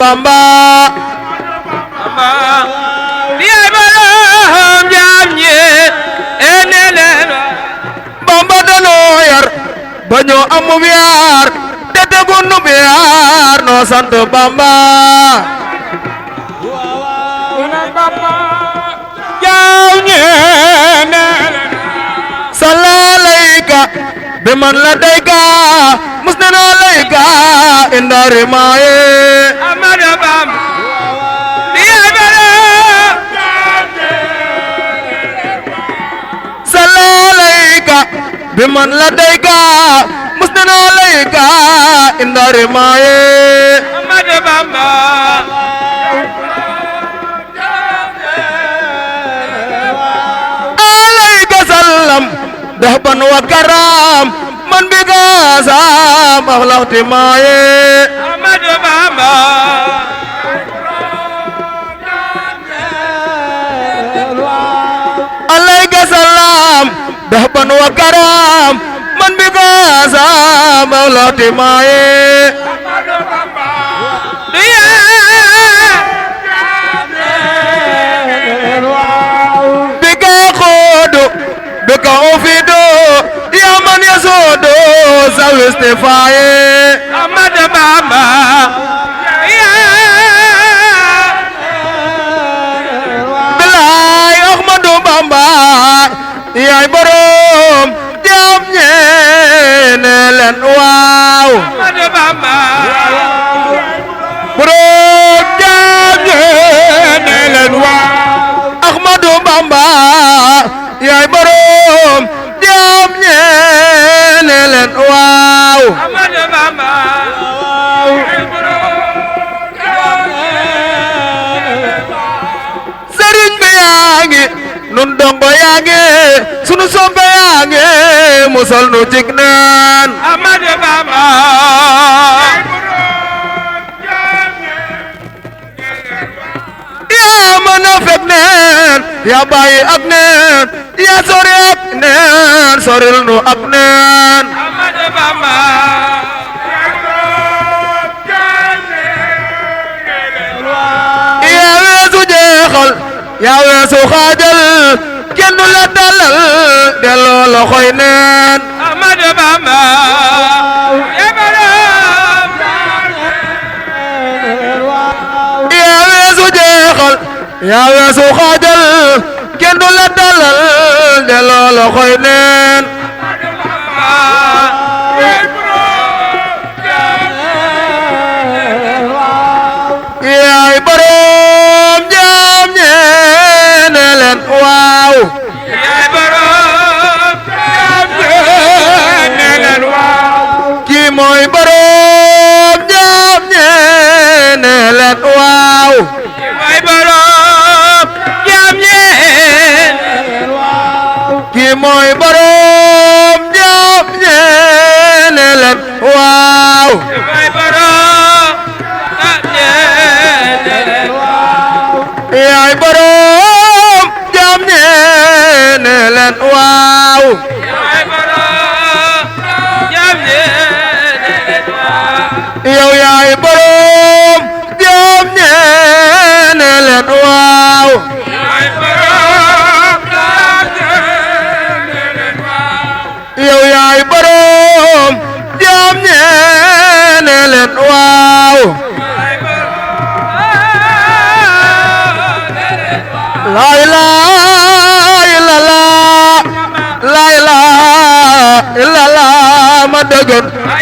Bamba diye baram jam ñi enelen Bamba danoo yar bañu amu biar te tegunu biar no sant Bamba jam ñi enelen salalayka biman ladayka musnana layka indari maaye amada Bamba biman ladayka musnana layka indari maaye amada Bamba alayka salam dahban wa karam man biga sam akhlaqti maaye amada Bamba alayka salam dahban wa karam man biga sam akhlaqti maaye biga khodo biga ofido ya man yasodo zawiste faye amada Bamba bilay Ahmadu Bamba yaay borom jam ñeene leen waaw amada Bamba borom jam ñeene leen waaw Ahmadu Bamba yaay borom jam ñeene leen waaw amada Bamba sëriñ bi yaa ngi nun dongo yaa ngi sunu soppe yaa ngi musal nu cig neen amada Bamba yaa mën a fekk neen yaa bàyyi ak neen yaa sori ak neen soril nu ak neen amada Bamba yaa weesu jeexal yaa weesu xaajal kenn du la dalal delloo loxoy neen amada Bamba yaa weesu jeexal yaa weesu xaajal kenn du la dalal delloo loxoy neen yaay borom jam ñeene leen waaw yaay borom jam ñeene leen waaw kii mooy borom jam ñeene leen waaw mooy borom jam ñeene leen waaw kii mooy borom jam ñeene leen waaw mooy borom yaay borom jam ñeene leen waaw yaay borom jam ñeene leen waaw yow yaay borom jam ñeene leen waaw yaay borom jam ñeene leen waaw yow yaay borom jam ñeene leen waaw la ilaha illallah la ilaha illallah ma dëgën la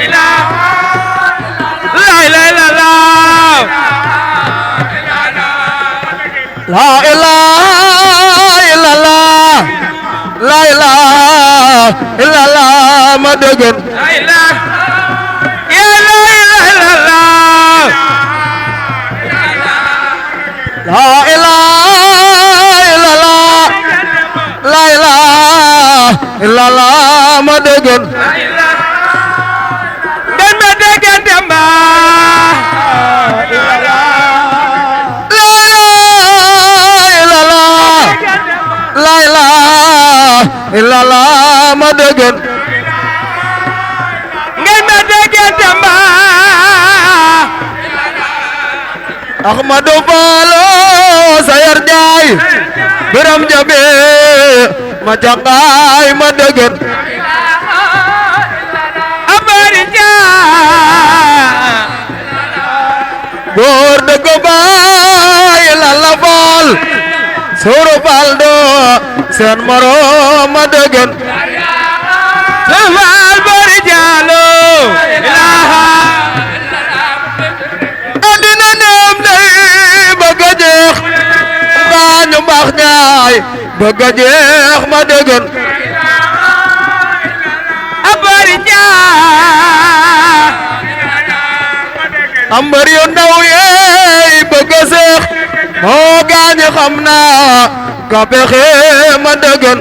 ilaha illallah la ilaha illallah la ilaha illallah ma dëgën la ilaha illallah la illallah ma dëgën den ma dëgën demba la ilaha illallah ma dëgën ngeen ma dëgën demba Ahmadou Fallo sayar jaay biram jabe ma jangay ma degen abari jaay góor de ko baay lalla Fall Soro Fall do seen moroom ma degen Fall bari jaalo ilaha adina neem day bëgg a jeex gaañu mbaax ñaay bëgg a jeex ma degen abari jaay ambar yu ndaw yeey bëgg a seex moo gaañu xam naa ka pexe ma degen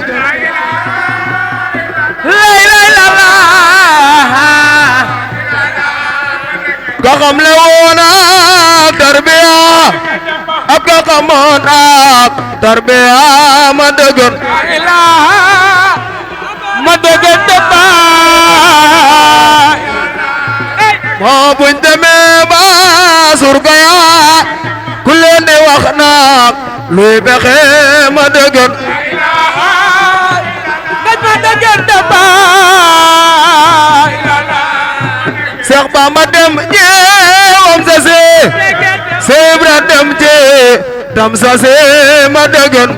lay lay la la ka xam le woon ak tarbiya ak ka xamoon ak tarbiya ma degen ma degen de baay moo buñ demee ba surga ya ku leen di wax naak luy pexe ma degen ma degen de baay Seex Bamba dem jeewam sa see Seebra dem jee tam sa see ma degen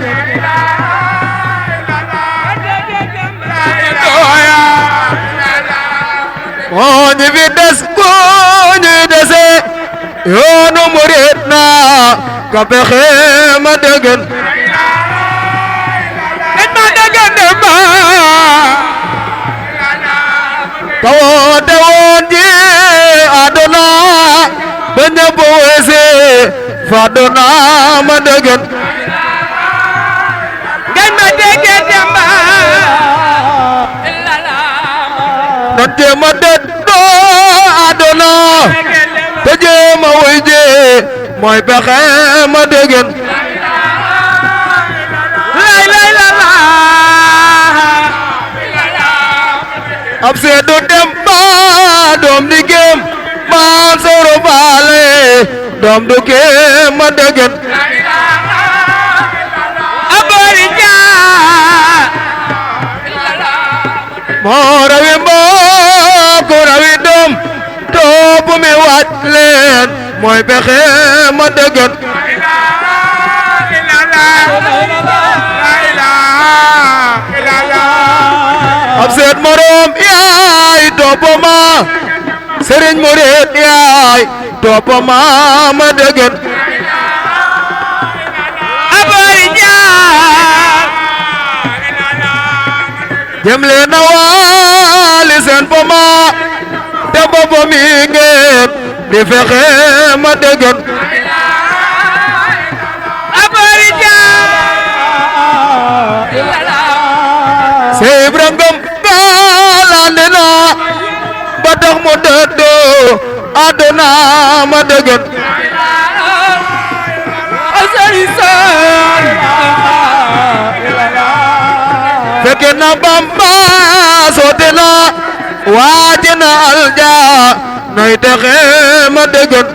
moo ñi fi des koo ñi dese yoonu murit na ka pexe ma degen ma degen de baay ka woote woon ji aduna ba ñëpp weese fa duna ma degen ngañ ma degen de baay nan jéema det doo aduna te jéema wuy ji mooy pexe ma degen lay lay la la ab seedu dem ba doom di géem ma Soro Faale doom du géem ma degen abari jaa moo rawi mbokk rawi doom topp mi wàcc leen mooy pexe ma degen ab seet moroom yaay topp ma sëriñ murit yaay topp ma degen abari jaar jëm leen a waali seen po ma te boppam mi ngeen di fexe ma degen abari jaar Sey Ibra Ngom gaalande na ba tax mu dëddu àdduna ma degen asari sar fekke na Bamba soote na waaje na alja nay texe ma degen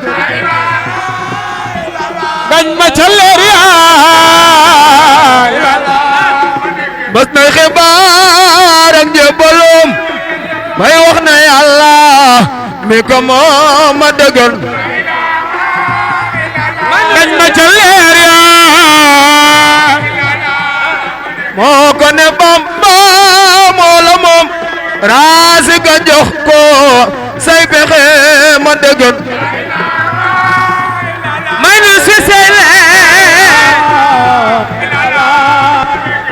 gañ ma ca leer yaay bas nay xibaar ak njëbbalum may wax na Yàlla mi ko moom ma degen gañ ma ca leer yaay moo ko ne Bamba moo la moom raasi ka jox ko say pexe ma degen may nu si say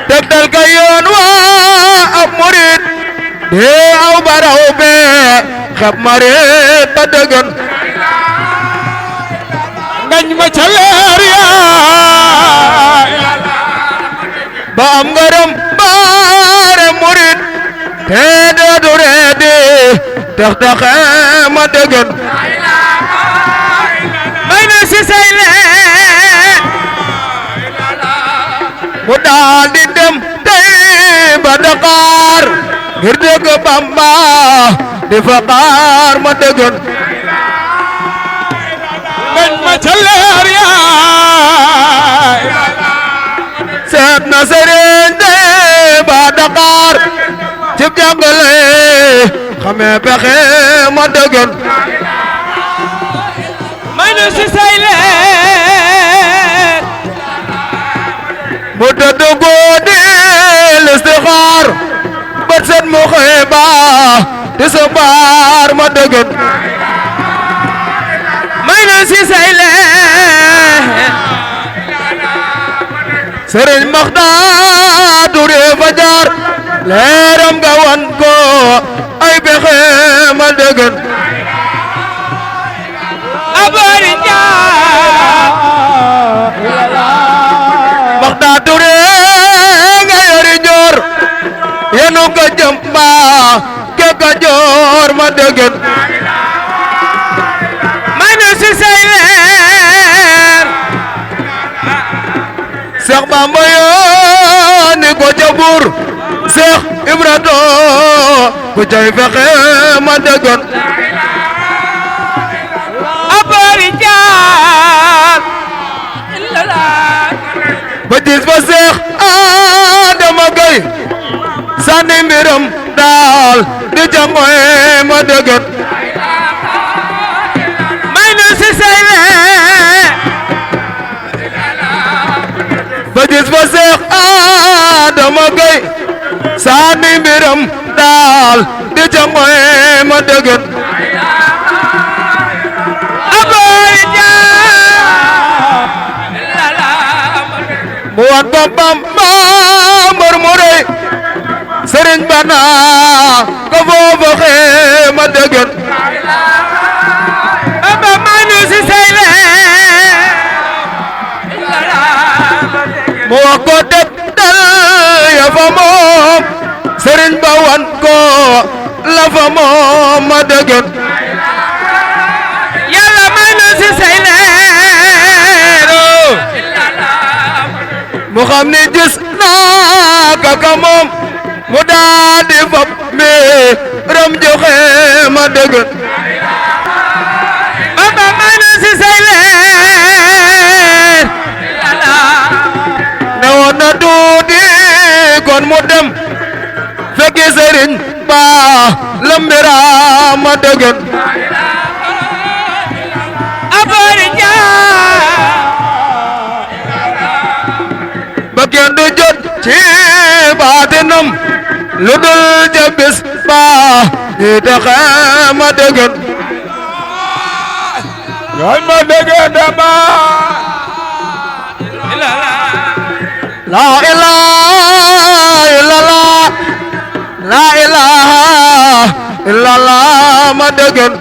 tegtal ka yoon waa ab murit dee aw baraw bee xab marit ba degen ngañ ma ca leer yaay ba am ngërëm baare murit te dee du reedi tax taxe ma degen may na si say leen mu daal di dem tey ba Dakar ngir dégg Bamba di faqaar ma degen ngañ ma ca leer amee pexe ma dëgën may nu si say leer mu tëdd guddi listixaar bët set mu xëy ba te sa baar ma dëgën may nu si say leer Sëriñ Maxtaar Ture fa jaar leeram nga wan ko ay pexe ma dëgën abari jaar Maxtaar Ture nga yori joor yenu ko jëm ba ke ka joor ma dëgën may nu si say leer Seex Bamba yooni ko ca Buur Seex Ibra to ku cay fexe ma dëgën abari jaar ba gis fa Seex Adama Gay sànni mbiram daal di jangoy ma dëgën may nu si say leer ba gis fa Seex Adama Gay sànni mbiram daal di jangoy ma dëgën abari jaar mu wat boppam mbër mu rëy sëriñ bana ko foofu xee ma dëgën aba may nu si say leer mu wax ko dëgg dal ya fa moom sëriñ ba wan ko la fa moom ma dëgën yàlla may nu si say leer mu xam ni gis naa kaka moom mu daa di fab mi ram joxe ma dëgën baba may nu si say leer ne woon na tuuti kon mu dem fekki sëriñ ba lambira ma dëgën abari jaar ba kenn du jot ci baatinam lu dul ja bis ba di taxe ma dëgën yoon ma dëgën dama la ilaha illallah la ilaha illallah ma dëgën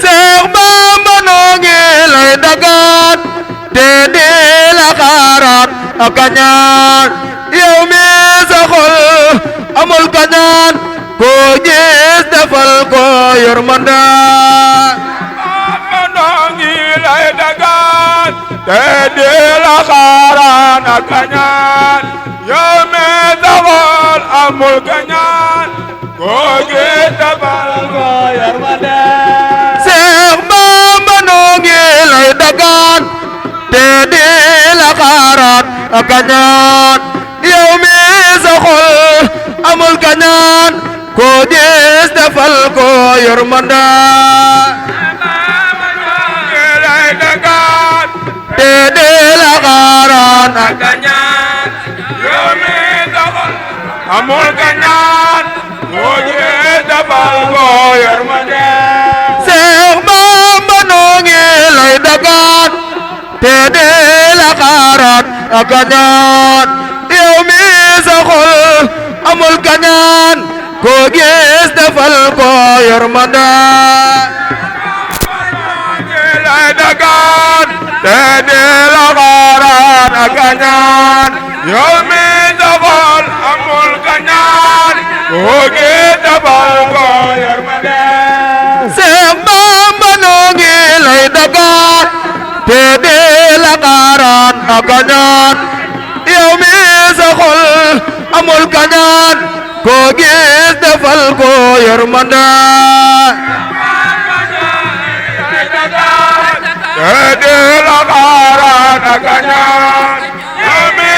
Seex Bamba noo ngi lay dagaan te di la xaaraat ak kañaan yow mi sa xol amul kañaan koo gis defal ko yërmande Bamba noo ngi lay dagaan te di la xaaraat ak kañaan yow mi sa xol amul kañaan koo gis defal ko yërmande Seex Bamba noo ngi lay dagaan te di la xaaraat ak kañaan yow mi sa xol amul kañaan koo gis defal ko yërmande lay dagaan te di la xaaraat ak kañaan yow mi sa xol amul kañaan koo gis defal ko yërmande Seex Bamba noo ngi lay dagaan te di la xaaraat ak kañaan yow mi sa xol amul kañaan koo gis defal ko yërmande lay dagaan te di la xaaraat ak kañaan yow mi sa xol amul kañaan koo gis defal ko yërmande Seex Bamba noo ngi lay dagaan te di la xaaraat ak kañaan yow mi sa xol amul kañaan koo gis defal ko yërmande te di la xaaraat ak kañaan yow mi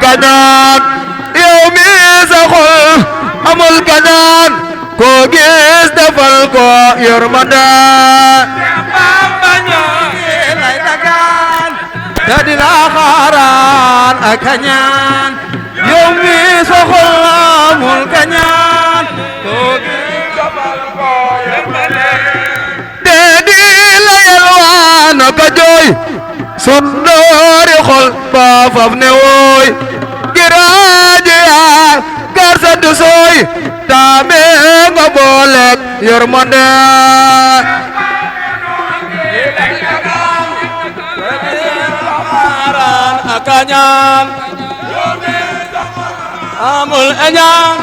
kañaan yow mi sa xol amul kañaan koo gis defal ko yërmande Bamba ñoo ngi lay dagaan te di la xaaraan ak kañaan yow mi sa xol amul kañaan koo gis defal ko yërmande te di la yalwaan ak jooy sun doori xol ba faf ne wooy giraaji yaa garsa du sooy taame nga booleek yërmande akañaan amul añaan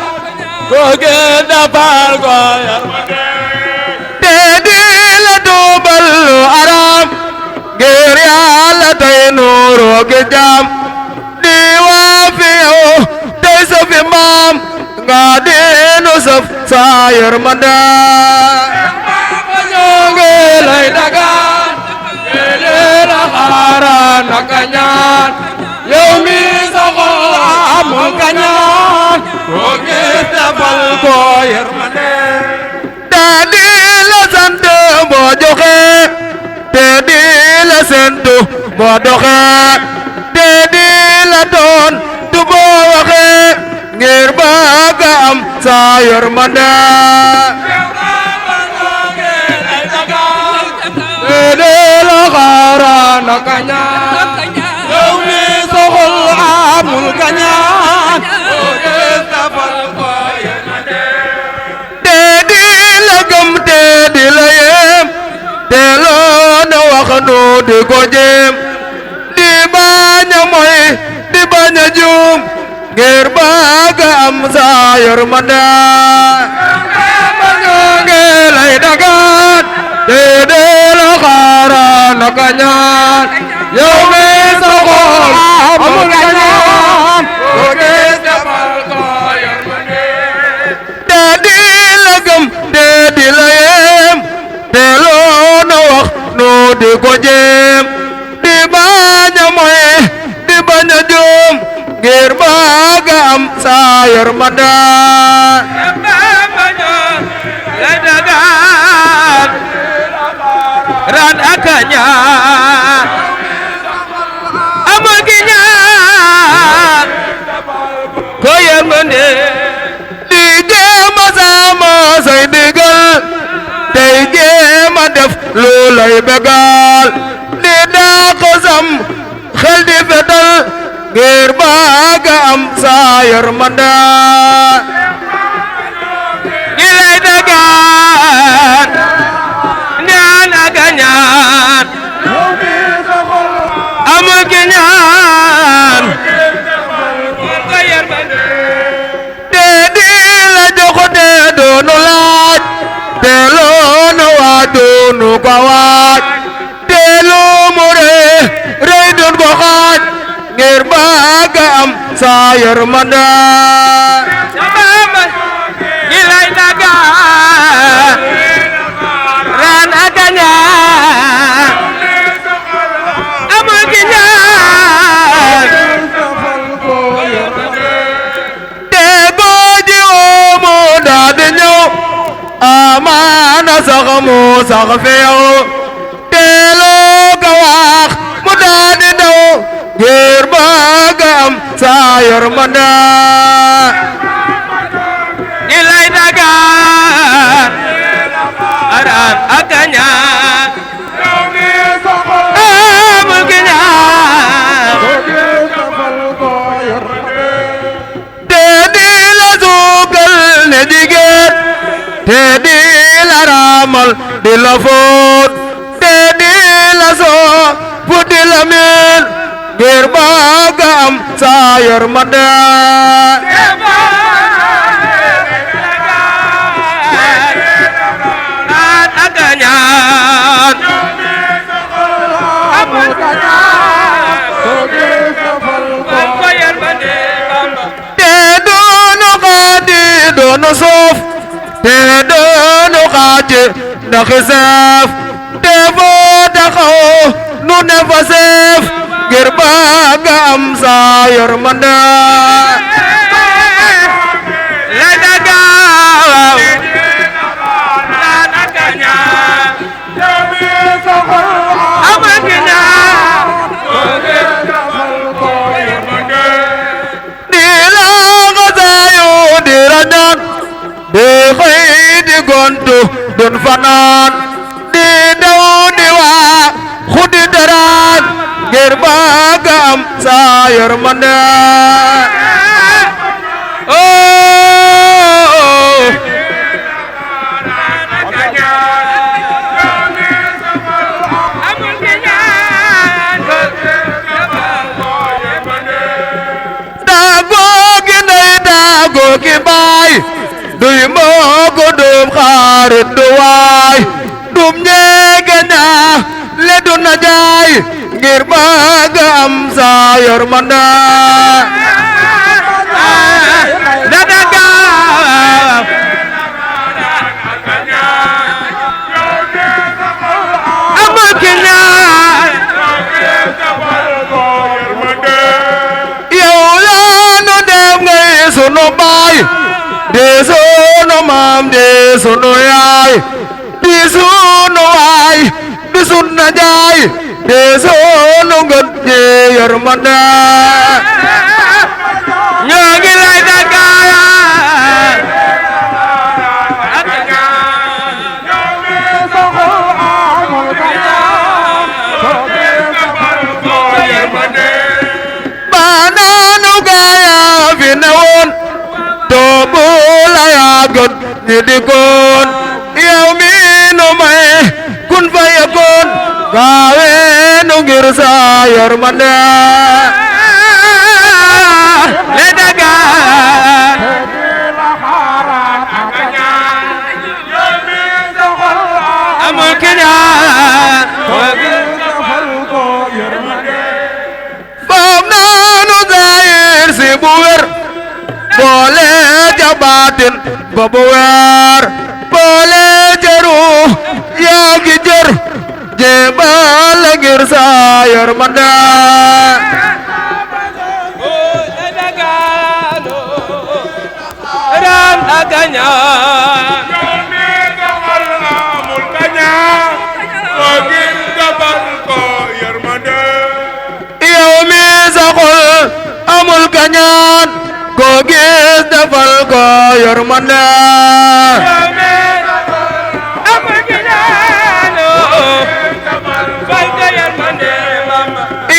koo ge dafal ko yërmande te di la duubal lu araam ngir Yàlla tey nuuru gi jaam di waa fi yow tey sa fi maam nga di nu saf sa yërmande Bamba ñoo ngi lay dagaan te di la xaaraan ak kañaan yow mi sa xol amul kañaan koo gis defal ko yërmande te di la sant boo joxe te di la sentu boo doxe te di la doon tu boo waxe ngir bëgg am sa yërmande te di la xaaraan ak kañaan yow mi sa xol amul kañaan koo gis defal ko yërmande te di la gëm te di la yem te loo na wax nu di ko jéem di bañ a moy di bañ a juum ngir bëgg am sa yërmande Bamba ñoo ngi lay dagaan te di la xaaraan ak kañaan yow mi sa xol amul kañaan koo gis defal ko yërmande te di la gëm te di la yem te loo na wax nu di ko jéem di bañ a moy di bañ a juum ngir bëgg am sa yërmande Bamba ñoo lay dagaan ran ak kañaan amul ki ñaan ko yërmande di jéem a sama say digal tey jéem a def lu lay bégal di dàq sam xel di fetal ngir bëgg am sa yërmande gi lay dagaan ñaan ak ñaan amul ki ñaan ko yërmande te di la jox te doonu laaj te loonu waaj doonu ko waaj te lu mu rëy doon ko xaaj ngir bëgg am sa yërmande Bamba gi lay dagaan ran ak ñaan amul ki ñaan te boo ji woo mu daal di ñëw amaana sax mu sax fi yow te loo ko wax mu daal di daw ngir bëgg am sa yërmande gi lay dagaan ran ak ñaan amul ki ñaan te di la suukal ne jigéen te di la raamal di la fóot te di la sopp di la miin ngir bëgg am sa yërmande ak ñaan amul te doonu xaati doonu suuf te doonu xaati ndax seef te foo taxaw nu ne fa seef ngir bëgg am sa yërmande la daga la naganya amagina dila gazayo diradan di xëy di gontu dun fanaan di daw di waa xudi daraan ngir bëgg am sa yërmande ki baay duy mbokk dum xarit du waay dum ñeege ñaa le du na jaay ngir bëgg am sa yërmande na daga amul ki ñaan yow la nu dem ngay sunu baay di sunu maam di sunu yaay di sunu waay di sunu jaay di sunu ngët ji yërmande ñoo ngi lay dagaaya baanaanu gaaya fi ne woon toobu la yaagoon ñi di koon yow mi nu may kun fa yakoon gaawe nu ngir sa yërmande le daga amul kiñaan foog naanu zahir si bu wér boole ja baatin ba bu weer boole jëru yaa ngi jër jéebal ngir sa yërmande ram agaña amul kaña ko gir gabal ko yërmande yow mi sa xol amul kañaan ko gis defal ko yërmande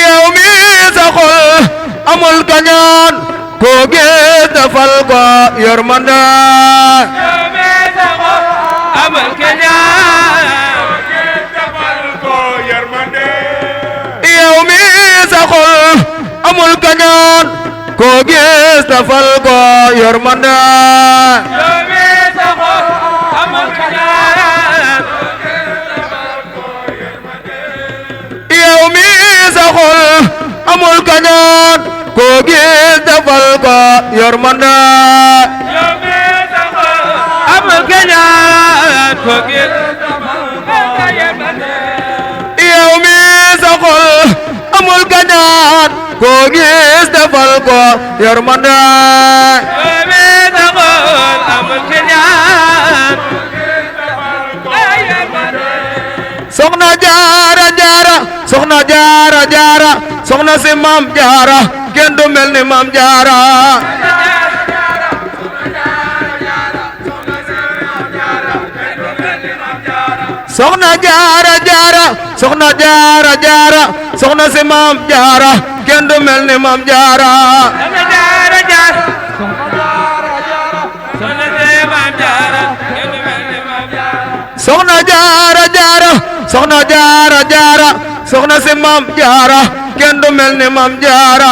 yow mi sa xol amul kañaan ko gis defal ko yërmande yow mi sa xol amul kañaan ko gis defal ko yërmande yow mi sa xol amul kañaan ko gis defal ko yërmande amul kañaan ko gis yow mi sa xol amul kañaan ko gis defal ko yërmande soxna jaara jaara soxna jaara jaara soxna si maam jaara kenn du mel ni maam jaara soxna jaara jaara soxna jaara jaara soxna si maam jaara kenn du mel ni maam jaara soxna jaara jaara soxna jaara jaara soxna si maam jaara kenn du mel ni maam jaara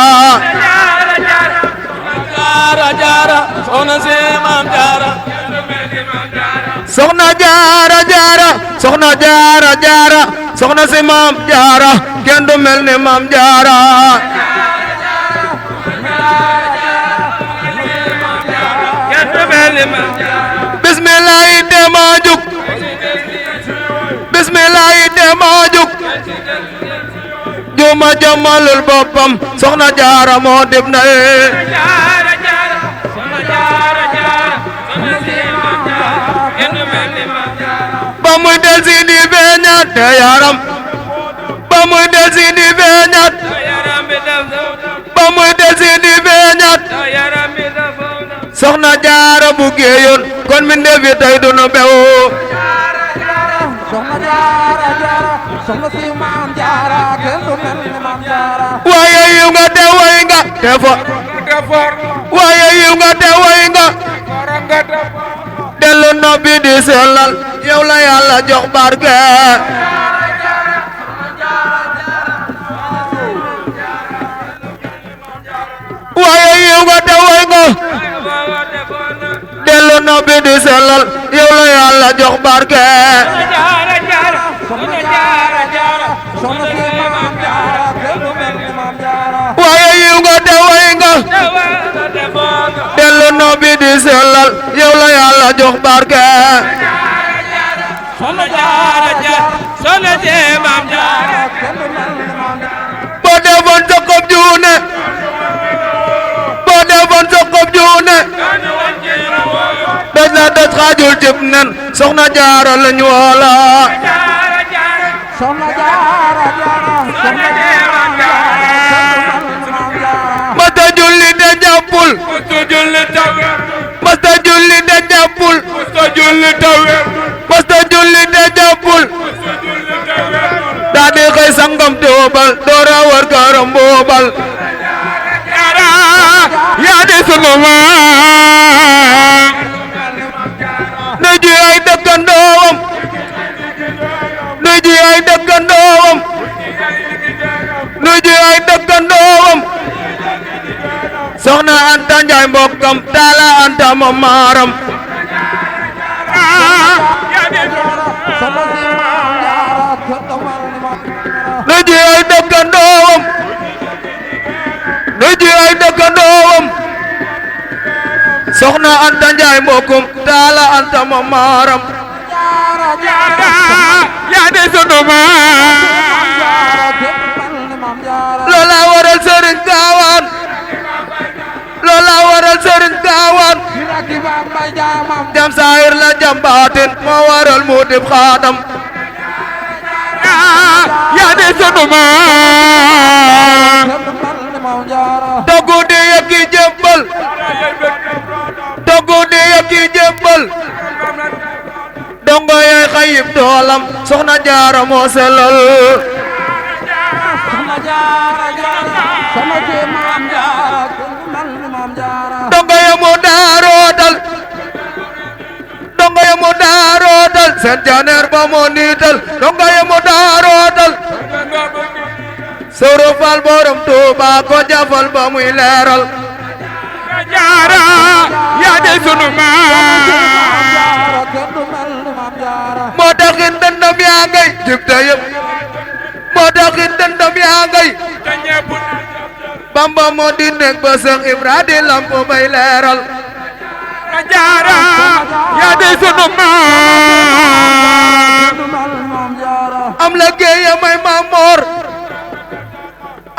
soxna jaara jaara soxna jaara jaara soxna si maam jaara kenn du mel ni maam jaara bismillah dema juk bismillah dema juk juma jamalul boppam soxna jaara moo dib na ba muy del si di feeñaat te yaram ba muy del si di feeñaat ba muy del si di feeñaat soxna jaara bu géeyoon kon mi ndefi tey du nu bew soxna jaara jaara soxna si maam jaara kenn du mel ni maam jaara waaye yiw nga te way nga te for waaye yiw nga te way nga dellu noppi di sellal yow la yàlla jox barke waaye yiw nga te way nga dellu noppi di sellal yow la yàlla jox barke soxna jaara jaara soxna si maam jaara kenn du mel ni maam jaara waaye yiw nga te way nga dellu noppi di sellal yow la yàlla jox barke soxna jaara jaara soxna si maam jaara kenn du mel ni maam jaara boo defoon sa xob juune boo defoon sa xob juune doj na doj xaajul cib nen soxna jaara lañu woola soxna jaara jaara soxna si maam jaara kenn du mel ni maam jaara masta julli te jàppul masta julli te jàppul masta julli te jàppul daa di xëy sangam tuubal doora war këram boobal yaa di sunu maam nu ji ay dëkkandoowam nu ji ay dëkkandoowam nu ji ay dëkkandoowam soxna Anta Njaay mbokkam taala Anta moom maaram soxna si maam jaara kenn du mel ni maam jaara nu ji ay dëkkandoowam nu ji ay dëkkandoowam soxna Anta Njaay mbokkum taala Anta moom maaram jaara jaara yaa di sunu maam jaara kenn du mel ni maam jaara loola waral sëriñ Gaawaan loola waral sëriñ Gaawaan Biraki Bamba jaamam jam saayir la jam baatin moo waral mu dib xaadam yaa di sunu maam kenn du mel ni maam jaara toggu di yëkki jébbal toggu di yëkki jébbal dongo yay xayib toolam soxna jaara moo sellal soxna jaara jaara soxna si maam jaara kenn du mel ni maam jaara dongo ya mu daarootal dongo ya mu daarootal seen janeer ba moo niital dongo ya mu daarootal soro fal borom Tuuba ko jafal ba muy leeral jaara yaa di sunu maam jaara kenn du mel ni maam jaara moo taxin dëndam yaa ngay jib ta yëpp moo taxin dëndam yaa ngay Bamba moo di nekk ba Seex Ibra di lamp bay leeral jaara yaa di sunu maam kenn du mel ni maam jaara am liggéey may Maamoor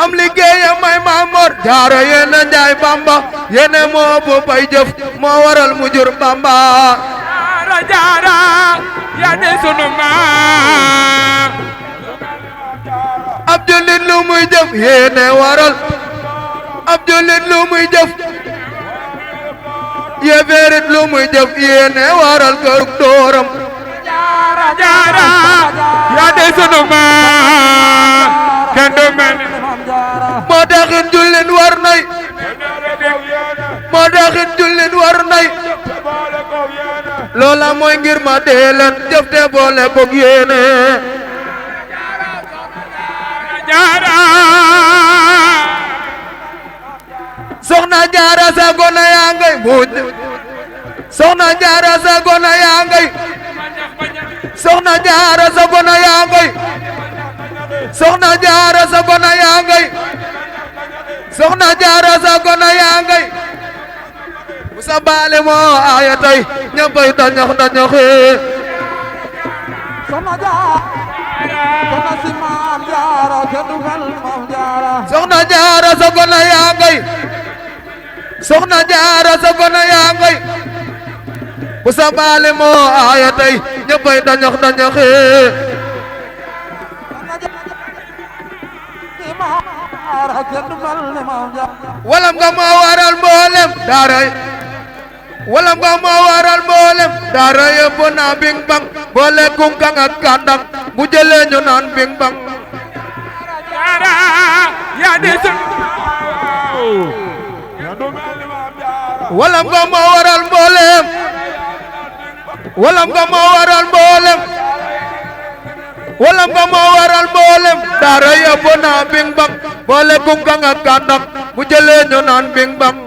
am liggéey may Maamoor jaara yéena njaay Bamba yéena moo bu bay jëf moo waral mu jur Bamba jaara yaa di sunu maam ab jullit lu muy jëf yéena waral ab jullit lu muy jëf yéeféerit lu muy jëf yéena waral kërug dooram jaara jaara yaa di sunu maam kenn du mel ni maam jaara moo taxit jullit war nay moo taxit jullit war nay loola mooy ngir ma dee leen jëf te boole koog yéene jaara soxna jaara sa gona yaa ngay muuñ soxna jaara sa gona yaa ngay soxna jaara sa gona yaa ngay soxna jaara sa gona yaa ngay soxna jaara sa gona yaa ngay Musa Baale moo aaya tey ñëppay dañax dañaxi soxna jaara soxna si maam jaara kenn du mel ni maam jaara soxna jaara sa gona yaa ngay soxna jaara sa gona yaa ngay bu sa baale moo aaya tey ñëppay dañox dañoxi jaara kenn du mel ni maam jaara walam nga moo waral mboolem daaray walam nga moo waral mboolem daara yëpp naa bing bang boole kunkang ak kandang bu jëlee ñu naan bing bang jaara yaa di sun walam nga moo waral mboolem walam nga moo waral mboolem walam nga moo waral mboolem daara yëpp naa bing bang boole kunkang ak kandang bu jëlee ñu naan bing bang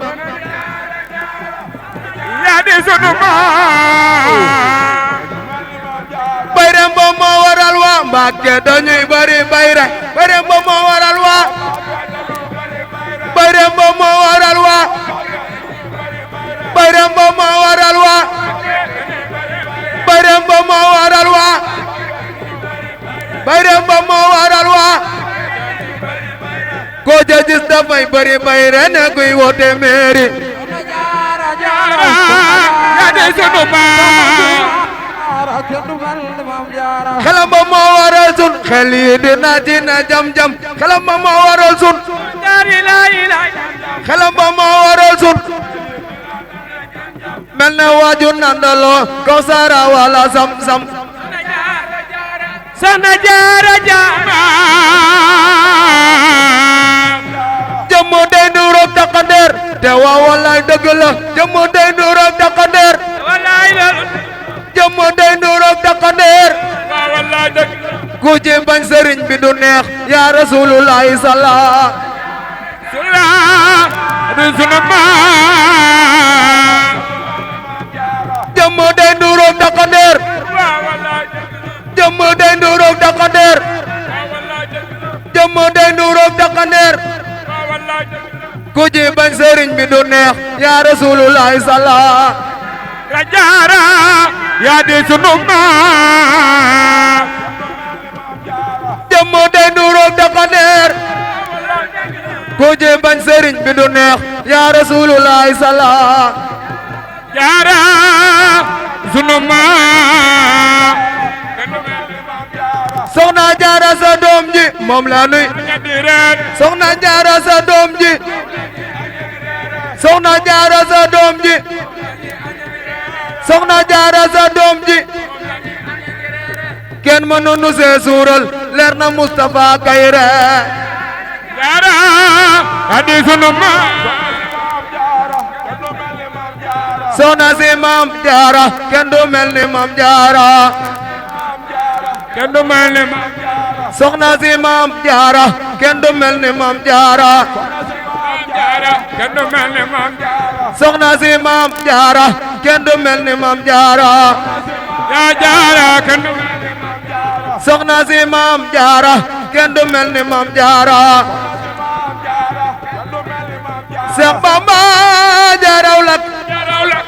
yaa di sunu maam bayre mbo moo waral waa Mbàkke dañuy bari bayre bayre mbo moo waral waa bayre mbo moo waral waa bayre mbo moo waral waa bayre mbo moo waral waa bayre mbo moo waral waa ko ja gis dafay bari bayre ne kuy wote mairie jaara yaa di sunu maam kenn du mel ni maam jaara xelam ba moo waral sun xel yi dina dina jam jam xelam ba moo waral sun jaari laa ilaaha xelam ba moo waral sun mel ne waaju nandaloo kaw sara wala sam sam soxna jaara jaara jëmm day nuroog takkandeer te waa wallaay dëgg la jëmm day nuroog takkandeer wallaay loolu jëmm day nuroog takkandeer waa wallaay dëgg ku ci bañ sëriñ bi du neex yaa rasulullahi sala sula du sunu maam jëmm day nuroog takkandeer waa wallaay jëmm day nuroog takkandeer waa wallaay jëmm day nuroog takkandeer waa wallaay ku ci bañ sëriñ bi du neex yaa rasulullahi sala la jaara yaa di sunu maam jëmm day nuroog takkandeer ku ci bañ sëriñ bi du neex yaa rasulullahi sala jaara sunu maam soxna jaara sa doom ji moom la nuy ñetti reer soxna jaara sa doom ji soxna jaara sa doom ji soxna jaara sa doom ji kenn mënu nu see suural leer na Mustafa Kayre jaara yaa di sunu maam soxna si maam jaara kenn du mel ni maam jaara kenn du mel ni maam soxna si maam jaara kenn du mel ni maam jaara jaara kenn du mel ni maam soxna si maam jaara kenn du mel ni maam jaara yaa jaara kenn du soxna si maam jaara kenn du mel ni maam jaara Seex Bamba jaaraw lak jaaraw la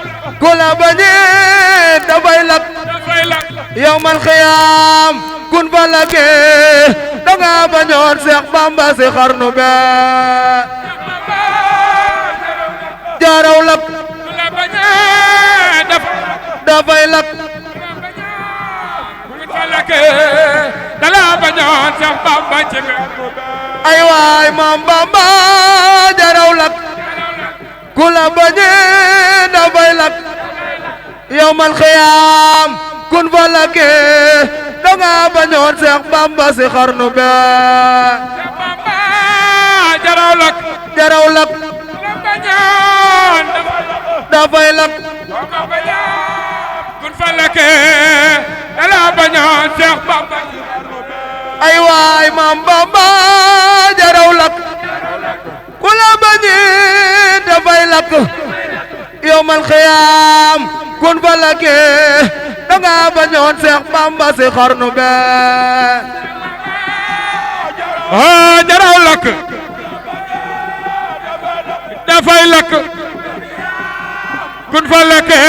ku la bañee dafay lak dafay la yawmal xiyaam kun fa lake danga bañoon Seex Bamba si xarnu be jaaraw lak ku la bañee dafay lak ku fa lake dala bañoon Seex Bamba ci be ay waay maam Bamba jaaraw lak ku la bañee dafay lak yawmal xiyaam kun fa lake danga bañoon Seex Bamba si xarnu be Seex Bamba jaaraw la jaaraw lak ku la bañoon dafay lak kun fa lake dala bañoon Seex Bamba ay waay maam Bamba jaaraw lak ku la bañee dafay lak yawmal xiyaam kun fa lake danga bañoon Seex Bamba si xarnu be ah jaaraw lak dafay lak kun fa lake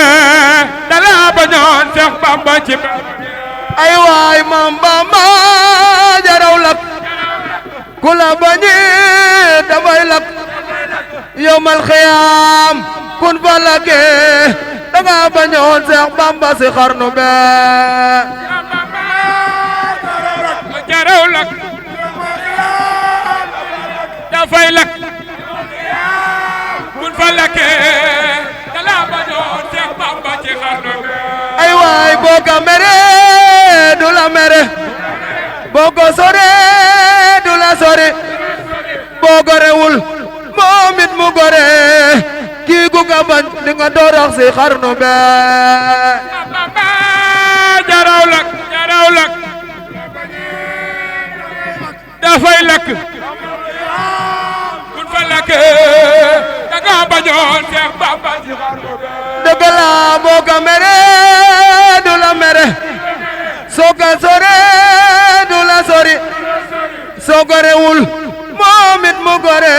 dala bañoon Seex Bamba ci be ay waay maam Bamba ku la bañi dafay lakk yawmal xiyaam kun fa lakke danga bañoon Seex Bamba si xarnu be jaraw lak dafay lak kun fa lakke danga bañoon Seex Bamba si xarnu be ay waay boo ko mere du la mere boo ko sore du la sore boo gorewul moom it mu gore kii gu nga bañ di nga doorax si xarnu be jaraw lak dafay lakk kun fa lakk danga bañoon Seex Bamba si xarnu be dëgg la boo ko mere du la mere soo ko sore du la sori soo gorewul moom it mu gore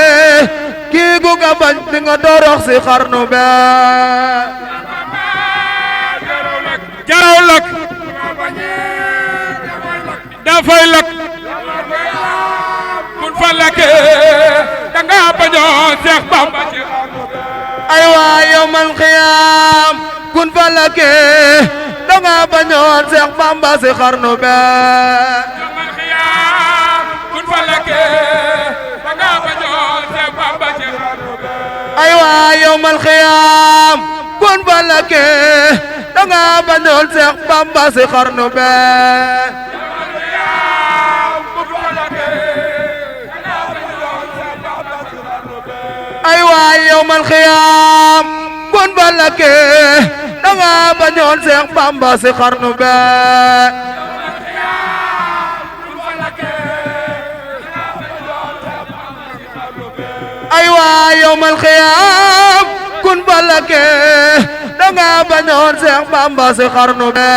kii gu nga bañ di nga doorox si xarnu be jaraw lak dafay lak kun fa lakk danga bañoon Seex Bamba si xarnu be ay waay yawmal xiyaam kun fa lakke danga bañoon Seex Bamba si xarnu be yawmal xiyaam kun fa lakke danga bañoon Seex Bamba si xarnu be ay waay yawmal xiyaam kun fa lakke danga bañoon Seex Bamba si xarnu be ay waay yawmal xiyaam kun fa lakke danga bañoon Seex Bamba si xarnu be ay waay yawmal xiyaam kun fa lakke danga bañoon Seex Bamba si xarnu be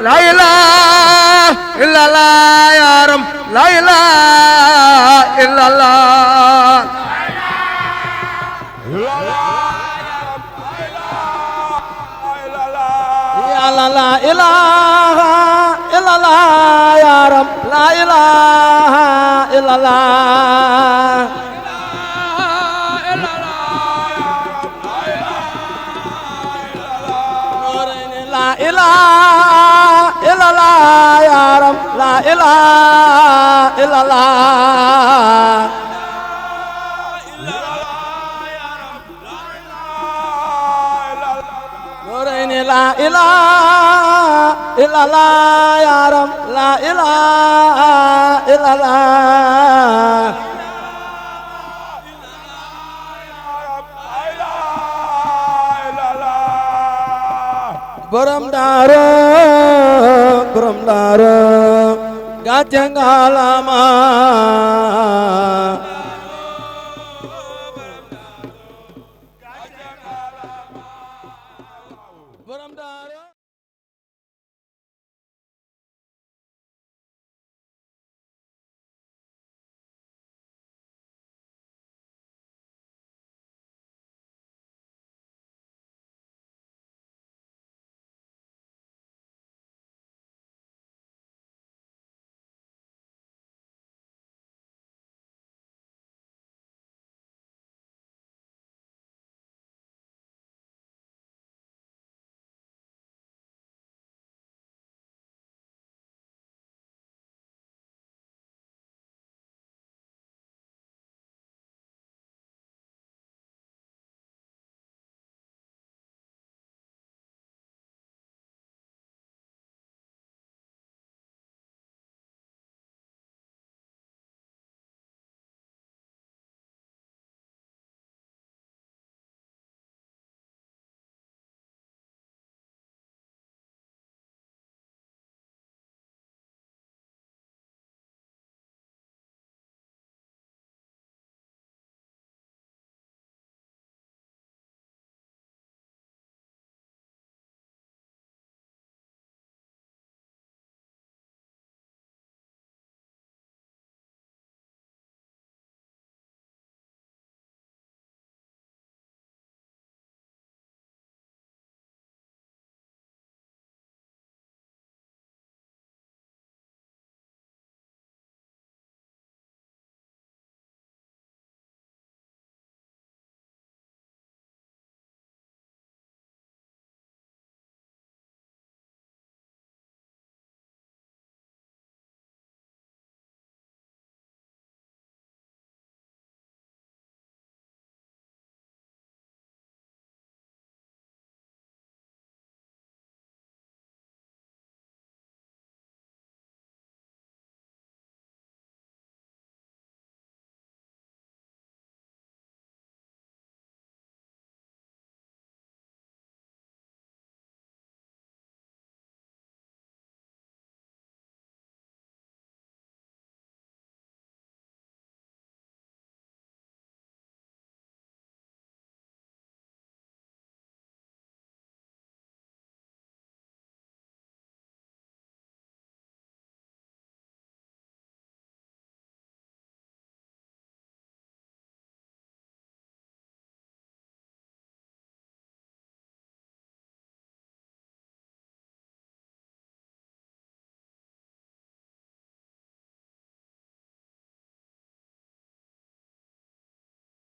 la ilaha illallah yaram la ilaha illallah ya la ilaha illallah yaram la ilaha illallah la ilaha illallah ya rab la ilaha illallah Noraini la ilaha illallah ya rab la ilaha illallah borom daara gàcce ngalaama